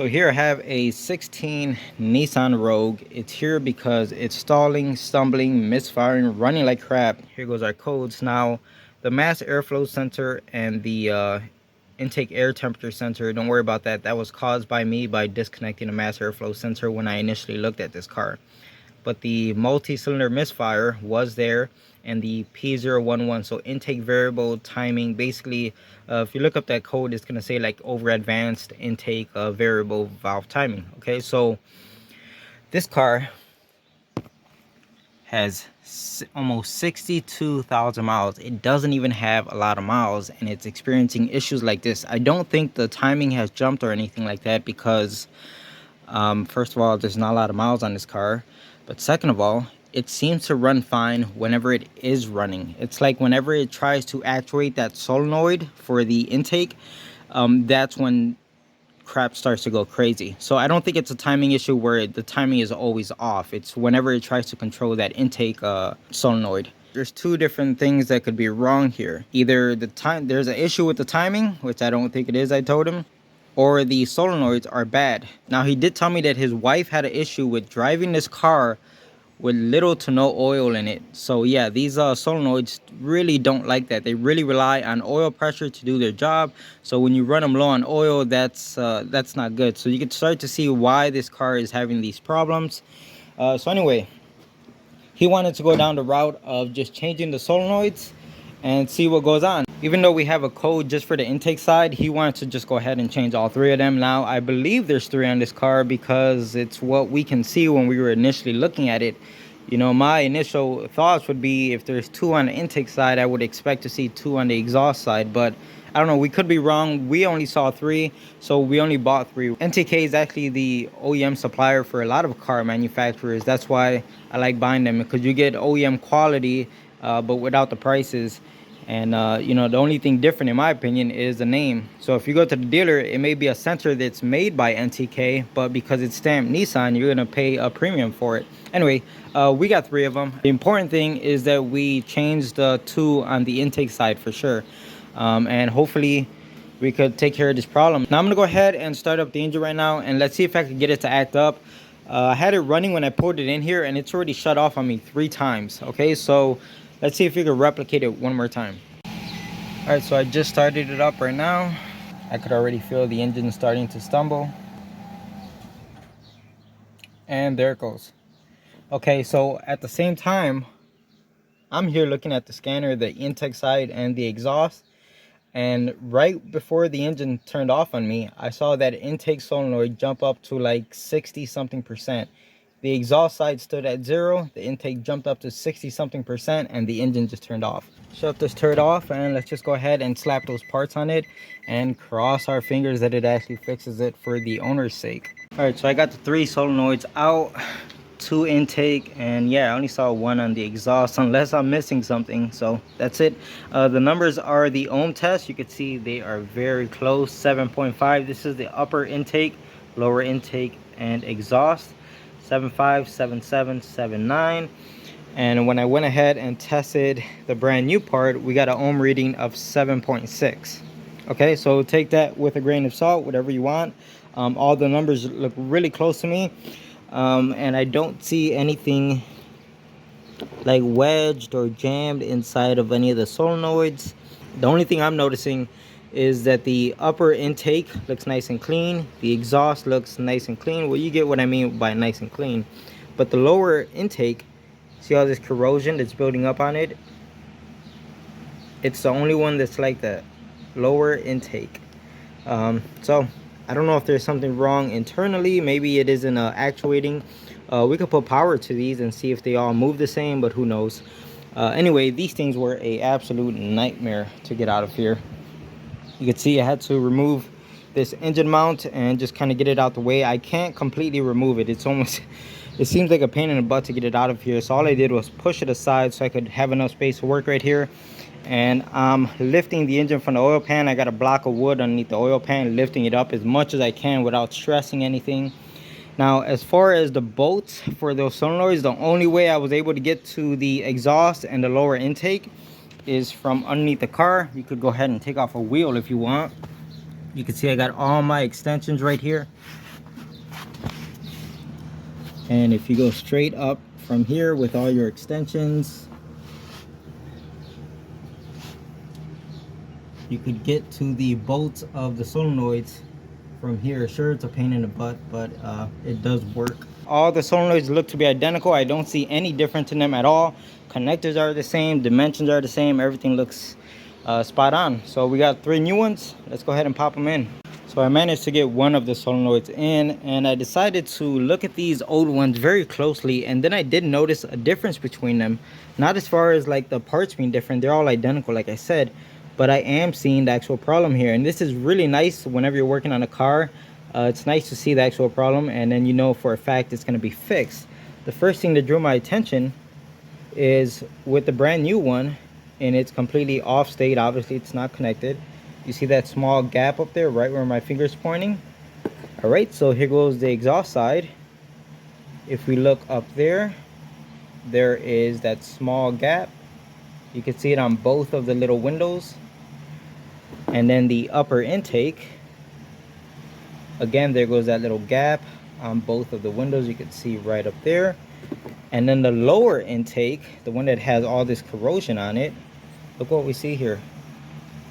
So here I have a 16 Nissan Rogue. It's here because it's stalling, stumbling, misfiring, running like crap. Here goes our codes. Now, the mass airflow sensor and the intake air temperature sensor, don't worry about that. That was caused by me by disconnecting the mass airflow sensor when I initially looked at this car. But the multi-cylinder misfire was there, and the P0011, so intake variable timing. Basically, if you look up that code, it's going to say like over advanced intake variable valve timing. Okay, so this car has almost 62,000 miles. It doesn't even have a lot of miles, and it's experiencing issues like this. I don't think the timing has jumped or anything like that because first of all, there's not a lot of miles on this car, but second of all, it seems to run fine whenever it is running. It's like whenever it tries to actuate that solenoid for the intake, that's when crap starts to go crazy. So I don't think it's a timing issue where the timing is always off. It's whenever it tries to control that intake solenoid. There's two different things that could be wrong here. Either there's an issue with the timing, which I don't think it is, I told him, or the solenoids are bad. Now, he did tell me that his wife had an issue with driving this car with little to no oil in it. So yeah, these solenoids really don't like that. They really rely on oil pressure to do their job. So when you run them low on oil, that's not good. So you can start to see why this car is having these problems. So anyway, he wanted to go down the route of just changing the solenoids and see what goes on. Even though we have a code just for the intake side, he wanted to just go ahead and change all three of them. Now, I believe there's three on this car because it's what we can see when we were initially looking at it. You know, my initial thoughts would be if there's two on the intake side, I would expect to see two on the exhaust side. But I don't know, we could be wrong. We only saw three, so we only bought three. NTK is actually the OEM supplier for a lot of car manufacturers. That's why I like buying them, because you get OEM quality, but without the prices. And you know, the only thing different in my opinion is the name. So if you go to the dealer, it may be a sensor that's made by NTK, but because it's stamped Nissan, you're gonna pay a premium for it. Anyway, we got three of them. The important thing is that we changed the two on the intake side for sure, and hopefully we could take care of this problem. Now I'm gonna go ahead and start up the engine right now, and let's see if I can get it to act up. I had it running when I pulled it in here, and it's already shut off on me 3 times. Okay, so let's see if we can replicate it one more time. All right, so I just started it up right now. I could already feel the engine starting to stumble. And there it goes. Okay, so at the same time, I'm here looking at the scanner, the intake side and the exhaust. And right before the engine turned off on me, I saw that intake solenoid jump up to like 60 something percent. The exhaust side stood at 0, the intake jumped up to 60 something percent, and the engine just turned off. Shut this turd off, and let's just go ahead and slap those parts on it and cross our fingers that it actually fixes it for the owner's sake. All right, so I got the 3 solenoids out, 2 intake, and yeah, I only saw 1 on the exhaust unless I'm missing something. So that's it. The numbers are the ohm test. You can see they are very close. 7.5. This is the upper intake, lower intake, and exhaust. 7.5, 7.7, 7.9. And when I went ahead and tested the brand new part, we got an ohm reading of 7.6. Okay, so take that with a grain of salt, whatever you want. All the numbers look really close to me, and I don't see anything like wedged or jammed inside of any of the solenoids. The only thing I'm noticing is that the upper intake looks nice and clean. The exhaust looks nice and clean. Well, you get what I mean by nice and clean. But the lower intake, see all this corrosion that's building up on it? It's the only one that's like that. Lower intake. So I don't know if there's something wrong internally. Maybe it isn't actuating. We could put power to these and see if they all move the same, but who knows. Anyway, these things were an absolute nightmare to get out of here. You can see I had to remove this engine mount and just kind of get it out the way. I can't completely remove it. It's almost, it seems like a pain in the butt to get it out of here. So all I did was push it aside so I could have enough space to work right here. And I'm lifting the engine from the oil pan. I got a block of wood underneath the oil pan, lifting it up as much as I can without stressing anything. Now, as far as the bolts for those solenoids, the only way I was able to get to the exhaust and the lower intake is from underneath the car. You could go ahead and take off a wheel if you want. You can see I got all my extensions right here. And if you go straight up from here with all your extensions, you could get to the bolts of the solenoids from here. Sure, it's a pain in the butt, but it does work. All the solenoids look to be identical. I don't see any difference in them at all. Connectors are the same, dimensions are the same, everything looks spot on. So we got 3 new ones. Let's go ahead and pop them in. So I managed to get one of the solenoids in, and I decided to look at these old ones very closely, and then I did notice a difference between them. Not as far as like the parts being different, they're all identical like I said, but I am seeing the actual problem here. And this is really nice whenever you're working on a car. It's nice to see the actual problem, and then you know for a fact it's going to be fixed. The first thing that drew my attention is with the brand new one, and it's completely off state. Obviously it's not connected. You see that small gap up there right where my finger's pointing? All right, so here goes the exhaust side. If we look up there, there is that small gap. You can see it on both of the little windows. And then the upper intake, again, there goes that little gap on both of the windows. You can see right up there. And then the lower intake, the one that has all this corrosion on it, look what we see here.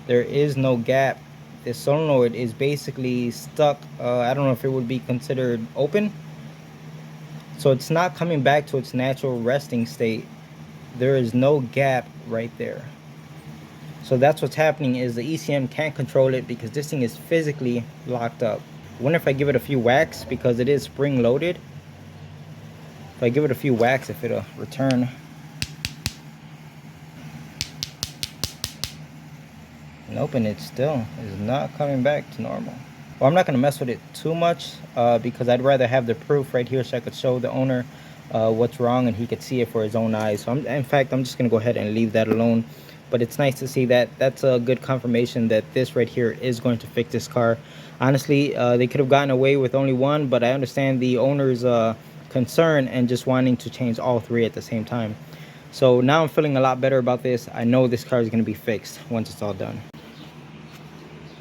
There is no gap. This solenoid is basically stuck. I don't know if it would be considered open. So it's not coming back to its natural resting state. There is no gap right there. So that's what's happening, is the ECM can't control it because this thing is physically locked up. I wonder if I give it a few whacks, because it is spring loaded. If I give it a few whacks, if it'll return. Nope, and it still is not coming back to normal. Well, I'm not going to mess with it too much because I'd rather have the proof right here so I could show the owner what's wrong and he could see it for his own eyes. So in fact, I'm just going to go ahead and leave that alone. But it's nice to see that. That's a good confirmation that this right here is going to fix this car. Honestly, they could have gotten away with only one, but I understand the owner's concern and just wanting to change all 3 at the same time. So now I'm feeling a lot better about this. I know this car is going to be fixed once it's all done.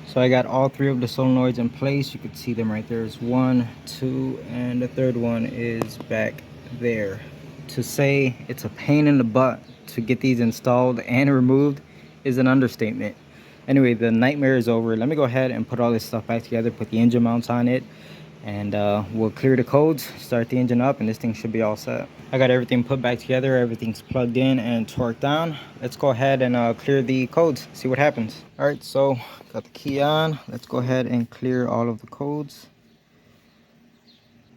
So I got all 3 of the solenoids in place. You can see them right there. There's 1, 2, and the third one is back there. To say it's a pain in the butt to get these installed and removed is an understatement. Anyway, the nightmare is over. Let me go ahead and put all this stuff back together, put the engine mounts on it, and we'll clear the codes, start the engine up, and this thing should be all set. I got everything put back together, everything's plugged in and torqued down. Let's go ahead and clear the codes, see what happens. All right, so got the key on. Let's go ahead and clear all of the codes.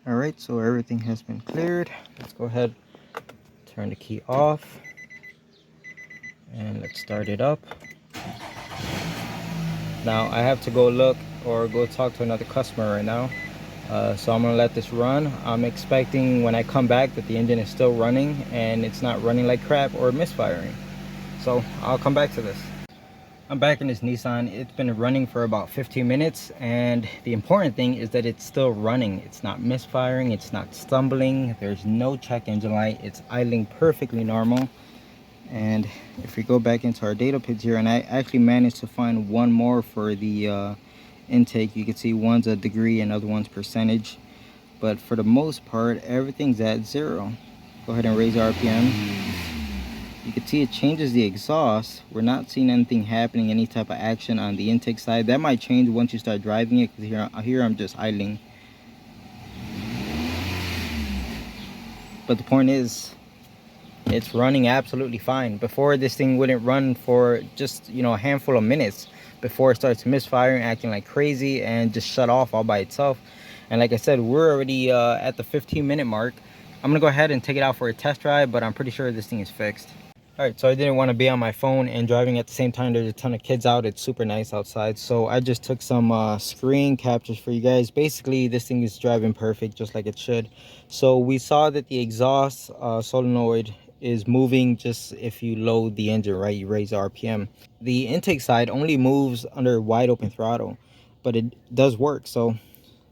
All right, so everything has been cleared. Let's go ahead, turn the key off, and let's start it up. Now I have to go look or go talk to another customer right now. So I'm gonna let this run. I'm expecting when I come back that the engine is still running and it's not running like crap or misfiring. So I'll come back to this. I'm back in this Nissan. It's been running for about 15 minutes, and the important thing is that it's still running. It's not misfiring, it's not stumbling, there's no check engine light, it's idling perfectly normal. And if we go back into our data pins here, and I actually managed to find one more for the intake. You can see one's a degree and other one's percentage, but for the most part everything's at 0. Go ahead and raise RPM. You can see it changes the exhaust. We're not seeing anything happening, any type of action on the intake side. That might change once you start driving it, because here I'm just idling. But the point is, it's running absolutely fine. Before, this thing wouldn't run for just, you know, a handful of minutes before it starts misfiring, acting like crazy, and just shut off all by itself. And like I said, we're already at the 15-minute mark. I'm gonna go ahead and take it out for a test drive, but I'm pretty sure this thing is fixed. All right, so I didn't want to be on my phone and driving at the same time. There's a ton of kids out. It's super nice outside, so I just took some screen captures for you guys. Basically, this thing is driving perfect, just like it should. So we saw that the exhaust solenoid is moving just if you load the engine, right? You raise RPM. The intake side only moves under wide open throttle, but it does work. So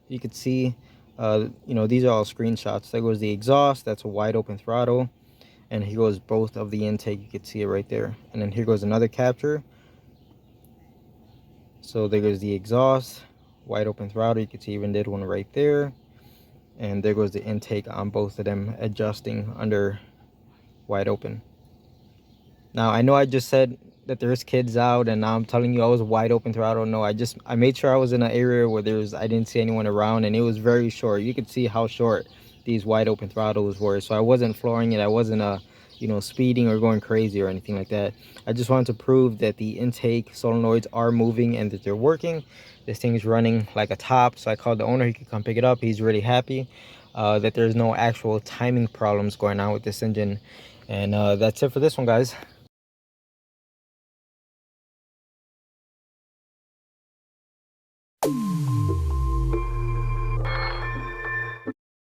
you could see, you know, these are all screenshots. There goes the exhaust. That's a wide open throttle. And here goes both of the intake. You can see it right there. And then here goes another capture. So there goes the exhaust, wide open throttle. You can see even did one right there. And there goes the intake on both of them adjusting under wide open. Now I know I just said that there's kids out, and now I'm telling you I was wide open throttle. No, I made sure I was in an area where I didn't see anyone around, and it was very short. You could see how short these wide open throttles were. So I wasn't flooring it. I wasn't speeding or going crazy or anything like that. I just wanted to prove that the intake solenoids are moving and that they're working. This thing is running like a top. So I called the owner. He could come pick it up. He's really happy that there's no actual timing problems going on with this engine. And that's it for this one, guys.